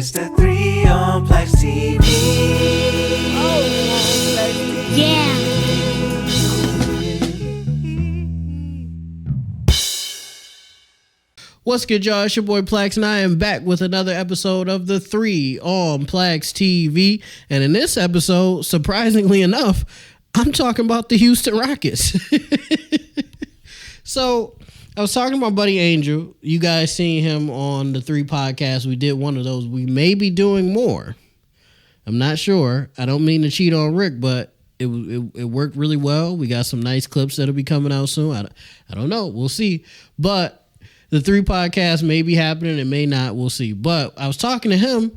It's the 3 on PLAXtv. Yeah. What's good, y'all? It's your boy PLAX, and I am back with another episode of the 3 on PLAXtv. And in this episode, surprisingly enough, I'm talking about the Houston Rockets. So I was talking to my buddy Angel. You guys seen him on the 3 podcast. We did one of those. We may be doing more. I'm not sure. I don't mean to cheat on Rick, but it worked really well. We got some nice clips that'll be coming out soon. I don't know. We'll see. But the 3 podcasts may be happening. It may not. We'll see. But I was talking to him,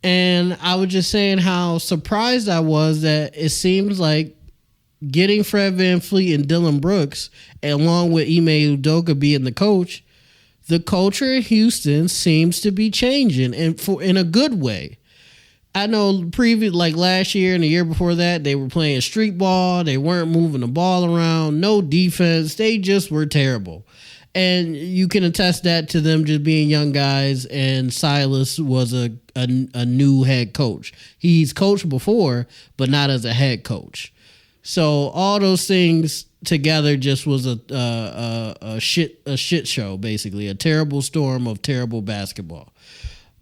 and I was just saying how surprised I was that it seems like getting Fred VanFleet and Dillon Brooks, along with Ime Udoka being the coach, the culture in Houston seems to be changing, and in a good way. I know like last year and the year before that, they were playing street ball. They weren't moving the ball around. No defense. They just were terrible. And you can attest that to them just being young guys, and Silas was a new head coach. He's coached before, but not as a head coach. So all those things together just was a shit show, basically. A terrible storm of terrible basketball.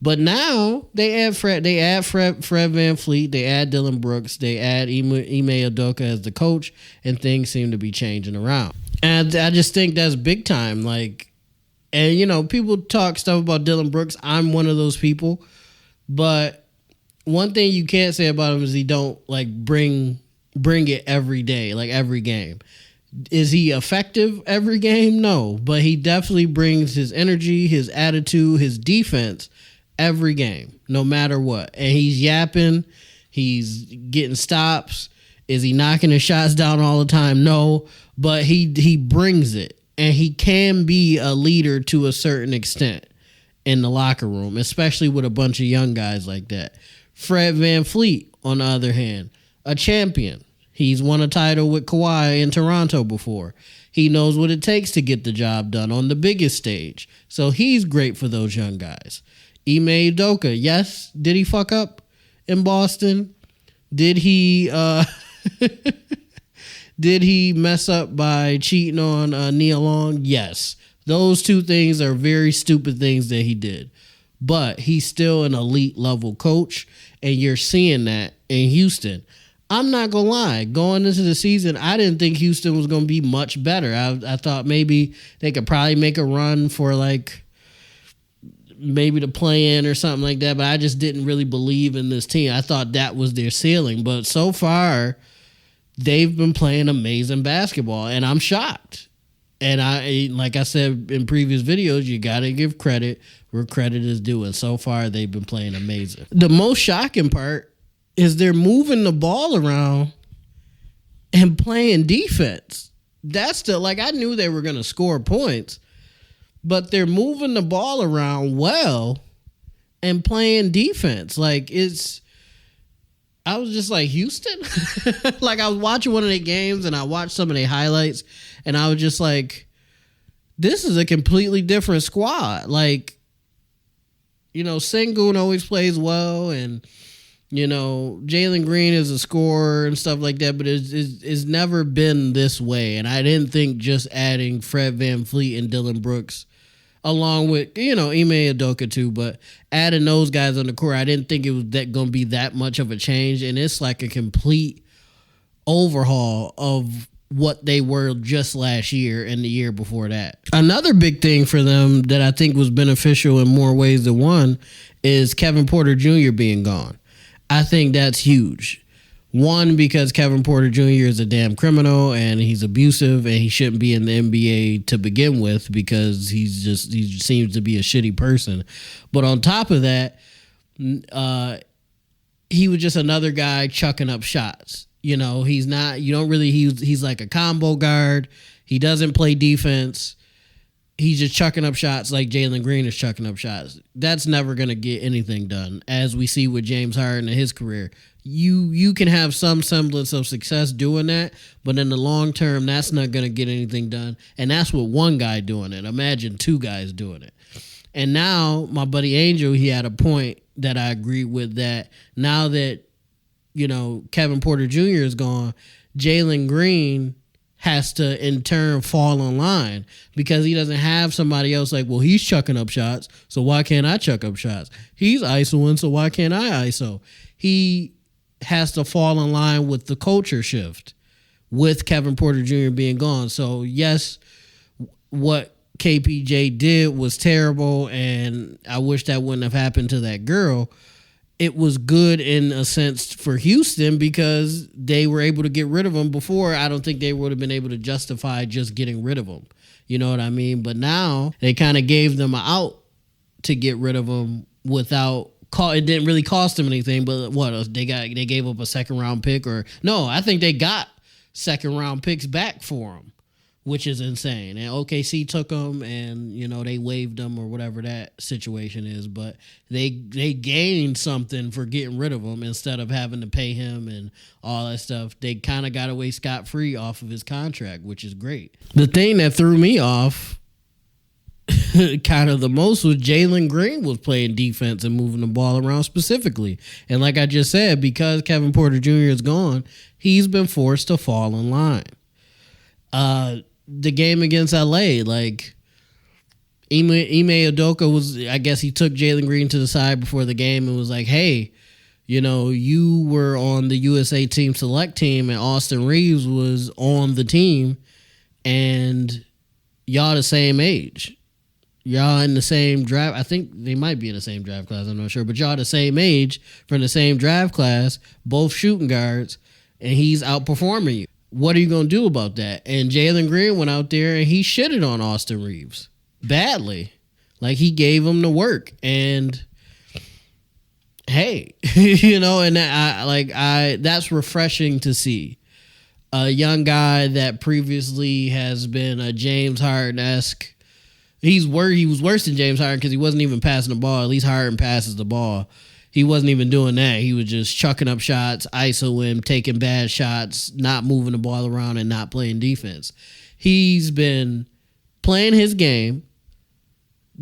But now they add Fred VanFleet, they add Dillon Brooks, they add Ime Udoka as the coach, and things seem to be changing around. And I just think that's big time. Like, and you know, people talk stuff about Dillon Brooks. I'm one of those people. But one thing you can't say about him is he don't like bring it every day, like every game. Is he effective every game? No, but he definitely brings his energy, his attitude, his defense every game, no matter what. And he's yapping, he's getting stops. Is he knocking his shots down all the time? No, but he brings it, and he can be a leader to a certain extent in the locker room, especially with a bunch of young guys like that. Fred VanFleet, on the other hand, a champion. He's won a title with Kawhi in Toronto before. He knows what it takes to get the job done on the biggest stage. So he's great for those young guys. Ime Udoka, yes, did he fuck up in Boston? Did he did he mess up by cheating on Nia Long? Yes. Those 2 things are very stupid things that he did. But he's still an elite level coach, and you're seeing that in Houston. I'm not going to lie. Going into the season, I didn't think Houston was going to be much better. I thought maybe they could probably make a run for like maybe the play-in or something like that, but I just didn't really believe in this team. I thought that was their ceiling. But so far, they've been playing amazing basketball, and I'm shocked. And like I said in previous videos, you got to give credit where credit is due. And so far, they've been playing amazing. The most shocking part is they're moving the ball around and playing defense. That's I knew they were going to score points, but they're moving the ball around well and playing defense. I was just like, Houston? Like, I was watching one of their games, and I watched some of their highlights, and I was just like, this is a completely different squad. Like, you know, Sengun always plays well, and, you know, Jalen Green is a scorer and stuff like that, but it's never been this way. And I didn't think just adding Fred VanFleet and Dillon Brooks, along with, you know, Ime Udoka too, but adding those guys on the court, I didn't think it was going to be that much of a change. And it's like a complete overhaul of what they were just last year and the year before that. Another big thing for them that I think was beneficial in more ways than one is Kevin Porter Jr. being gone. I think that's huge. One, because Kevin Porter Jr. is a damn criminal, and he's abusive, and he shouldn't be in the NBA to begin with, because he seems to be a shitty person. But on top of that, he was just another guy chucking up shots. You know, he's like a combo guard. He doesn't play defense. He's just chucking up shots like Jalen Green is chucking up shots. That's never going to get anything done, as we see with James Harden in his career. You can have some semblance of success doing that, but in the long term, that's not going to get anything done. And that's with one guy doing it. Imagine 2 guys doing it. And now my buddy Angel, he had a point that I agree with, that now that, Kevin Porter Jr. is gone, Jalen Green has to in turn fall in line because he doesn't have somebody else like, well, he's chucking up shots, so why can't I chuck up shots? He's ISOing, so why can't I ISO? He has to fall in line with the culture shift with Kevin Porter Jr. being gone. So yes, what KPJ did was terrible, and I wish that wouldn't have happened to that girl. It was good in a sense for Houston because they were able to get rid of him. Before, I don't think they would have been able to justify just getting rid of him. You know what I mean? But now they kind of gave them an out to get rid of him without. It didn't really cost them anything. But what they gave up a second round pick, or no? I think they got second round picks back for him, which is insane. And OKC took them, and they waived them or whatever that situation is. But they gained something for getting rid of him instead of having to pay him and all that stuff. They kind of got away scot-free off of his contract, which is great. The thing that threw me off kind of the most was Jalen Green was playing defense and moving the ball around specifically. And like I just said, because Kevin Porter Jr. is gone, he's been forced to fall in line. The game against LA, like Ime Udoka was, I guess he took Jalen Green to the side before the game and was like, hey, you were on the USA Team Select team and Austin Reeves was on the team, and y'all the same age. Y'all in the same draft. I think they might be in the same draft class. I'm not sure. But y'all the same age from the same draft class, both shooting guards, and he's outperforming you. What are you going to do about that? And Jalen Green went out there and he shitted on Austin Reeves badly. Like, he gave him the work. And hey, and that's refreshing to see. A young guy that previously has been a James Harden-esque. He was worse than James Harden because he wasn't even passing the ball. At least Harden passes the ball. He wasn't even doing that. He was just chucking up shots, ISOing, taking bad shots, not moving the ball around, and not playing defense. He's been playing his game,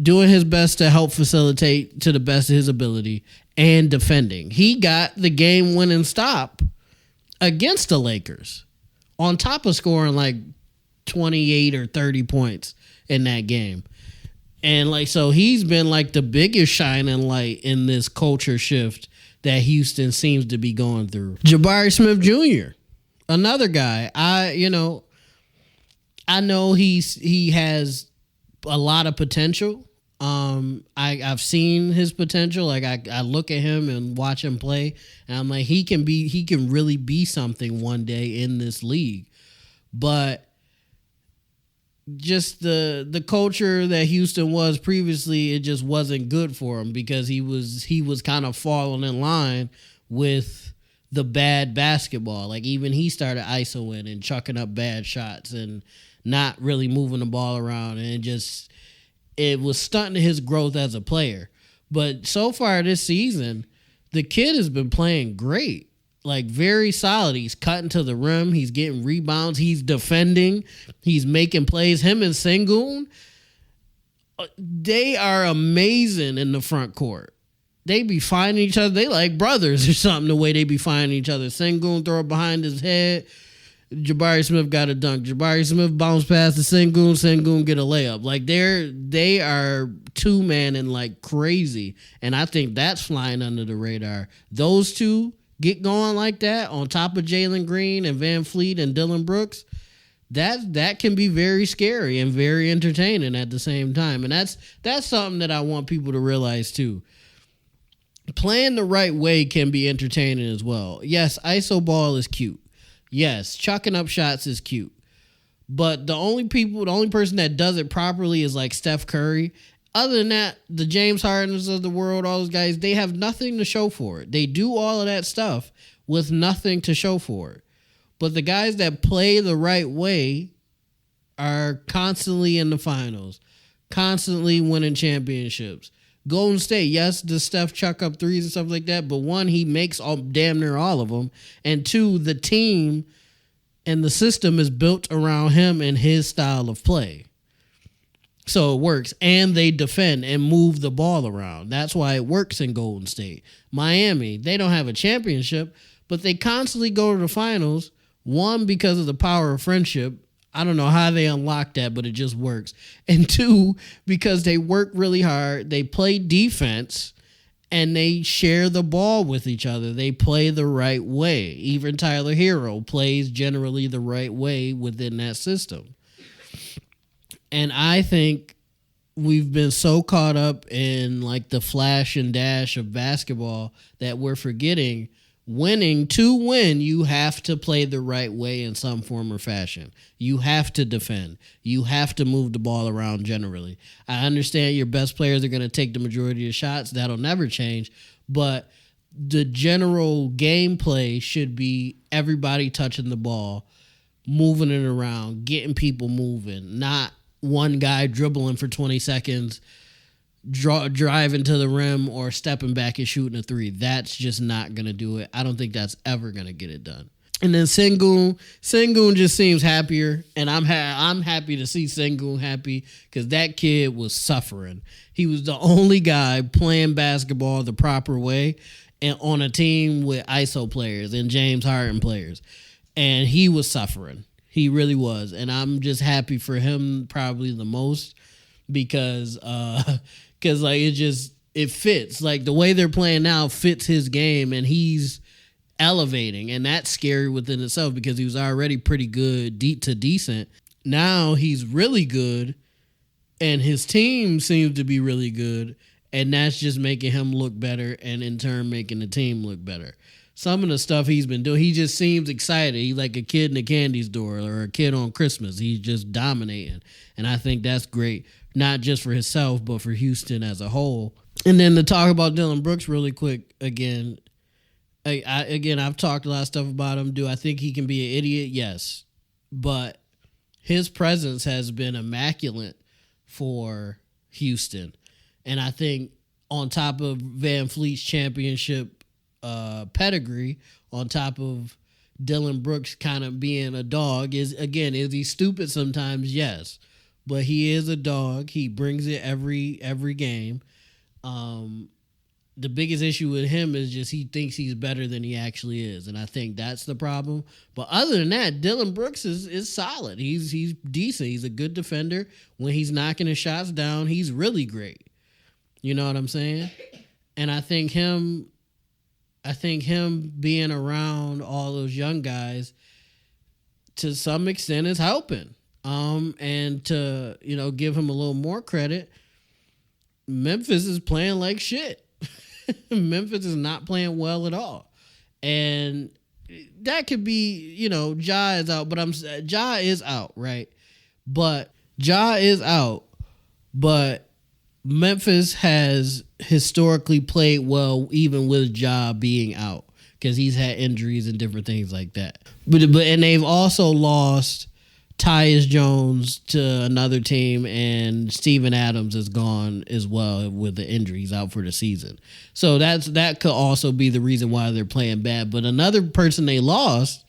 doing his best to help facilitate to the best of his ability, and defending. He got the game-winning stop against the Lakers on top of scoring like 28 or 30 points in that game. And so he's been like the biggest shining light in this culture shift that Houston seems to be going through. Jabari Smith Jr., another guy. I know he has a lot of potential. I've seen his potential. Like I look at him and watch him play, and I'm like, he can really be something one day in this league. But just the culture that Houston was previously, it just wasn't good for him because he was kind of falling in line with the bad basketball. Like, even he started ISOing and chucking up bad shots and not really moving the ball around, and it was stunting his growth as a player. But so far this season, the kid has been playing great. Like, very solid. He's cutting to the rim. He's getting rebounds. He's defending. He's making plays. Him and Sengun, they are amazing in the front court. They be finding each other. They like brothers or something, the way they be finding each other. Sengun throw it behind his head. Jabari Smith got a dunk. Jabari Smith bounce past the Sengun. Sengun get a layup. Like, they are two-man and like crazy. And I think that's flying under the radar. Those two get going like that on top of Jalen Green and VanFleet and Dillon Brooks, that can be very scary and very entertaining at the same time. And that's something that I want people to realize too. Playing the right way can be entertaining as well. Yes, ISO ball is cute. Yes, chucking up shots is cute. But the only person that does it properly is like Steph Curry. Other than that, the James Hardens of the world, all those guys, they have nothing to show for it. They do all of that stuff with nothing to show for it. But the guys that play the right way are constantly in the finals, constantly winning championships. Golden State, yes, does Steph chuck up threes and stuff like that, but one, he makes damn near all of them. And two, the team and the system is built around him and his style of play. So it works. And they defend and move the ball around. That's why it works in Golden State. Miami, they don't have a championship, but they constantly go to the finals. One, because of the power of friendship. I don't know how they unlock that, but it just works. And two, because they work really hard. They play defense and they share the ball with each other. They play the right way. Even Tyler Hero plays generally the right way within that system. And I think we've been so caught up in like the flash and dash of basketball that we're forgetting to win, you have to play the right way in some form or fashion. You have to defend. You have to move the ball around generally. I understand your best players are going to take the majority of shots. That'll never change. But the general gameplay should be everybody touching the ball, moving it around, getting people moving, not one guy dribbling for 20 seconds, driving to the rim or stepping back and shooting a three. That's just not going to do it. I don't think that's ever going to get it done. And then Sengun just seems happier, and I'm happy to see Sengun happy because that kid was suffering. He was the only guy playing basketball the proper way and on a team with ISO players and James Harden players, and he was suffering. He really was, and I'm just happy for him probably the most because like it fits. Like the way they're playing now fits his game, and he's elevating, and that's scary within itself because he was already pretty good, to decent. Now he's really good, and his team seems to be really good, and that's just making him look better, and in turn making the team look better. Some of the stuff he's been doing, he just seems excited. He's like a kid in a candy store or a kid on Christmas. He's just dominating, and I think that's great. Not just for himself, but for Houston as a whole. And then to talk about Dillon Brooks really quick again. I've talked a lot of stuff about him. Do I think he can be an idiot? Yes. But his presence has been immaculate for Houston. And I think on top of VanFleet's championship pedigree, on top of Dillon Brooks kind of being a dog, is he stupid sometimes? Yes. But he is a dog. He brings it every game. The biggest issue with him is just he thinks he's better than he actually is, and I think that's the problem. But other than that, Dillon Brooks is solid. He's decent. He's a good defender. When he's knocking his shots down, he's really great. You know what I'm saying? And I think him being around all those young guys to some extent is helping. And to, give him a little more credit, Memphis is playing like shit. Memphis is not playing well at all. And that could be, Ja is out, but Ja is out, right? But Ja is out, but Memphis has historically played well even with Ja being out because he's had injuries and different things like that. But they've also lost Tyus Jones to another team, and Steven Adams is gone as well with the injury. He's out for the season. So that could also be the reason why they're playing bad. But another person they lost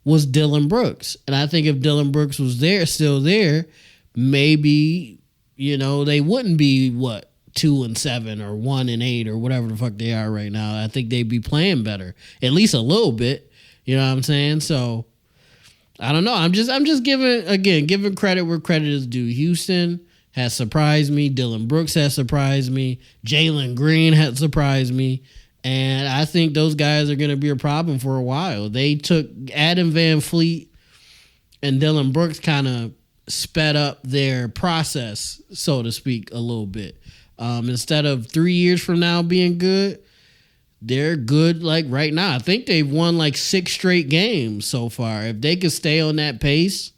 was Dillon Brooks. And I think if Dillon Brooks was still there, maybe, they wouldn't be 2-7 or 1-8 or whatever the fuck they are right now. I think they'd be playing better, at least a little bit. You know what I'm saying? So I don't know. I'm just giving credit where credit is due. Houston has surprised me. Dillon Brooks has surprised me. Jalen Green has surprised me. And I think those guys are going to be a problem for a while. They took Adam VanFleet and Dillon Brooks kind of sped up their process, so to speak, a little bit. Instead of 3 years from now being good, they're good like right now. I think they've won like 6 straight games so far. If they could stay on that pace,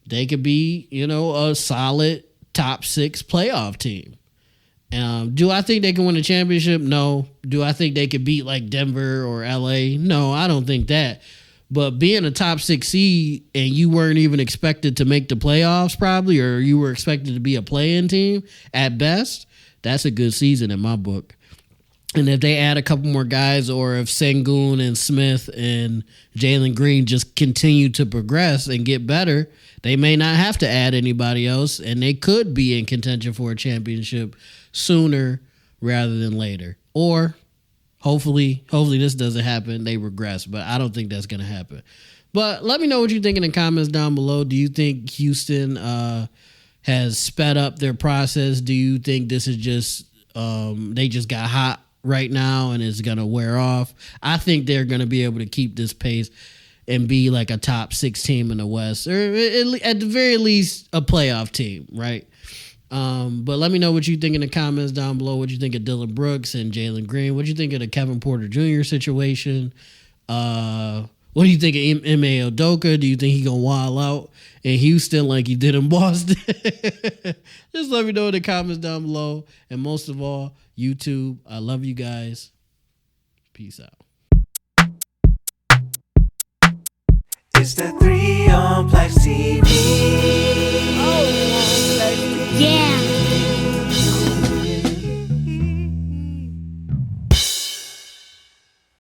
they could be, a solid top 6 playoff team. Do I think they can win a championship? No. Do I think they could beat like Denver or LA? No, I don't think that. But being a top 6 seed and you weren't even expected to make the playoffs probably, or you were expected to be a play-in team at best, that's a good season in my book. And if they add a couple more guys, or if Sengun and Smith and Jalen Green just continue to progress and get better, they may not have to add anybody else, and they could be in contention for a championship sooner rather than later. Or hopefully this doesn't happen. They regress, but I don't think that's going to happen. But let me know what you think in the comments down below. Do you think Houston has sped up their process? Do you think this is just they just got hot right now and it's going to wear off? I think they're going to be able to keep this pace and be like a top 6 team in the West, or at the very least a playoff team, right? But let me know what you think in the comments down below. What you think of Dillon Brooks and Jalen Green? What you think of the Kevin Porter Jr. situation? What do you think of Ime Udoka? Do you think he gonna wild out in Houston like he did in Boston? Just let me know in the comments down below. And most of all, YouTube, I love you guys. Peace out. It's the 3 on PLAXtv. Yeah.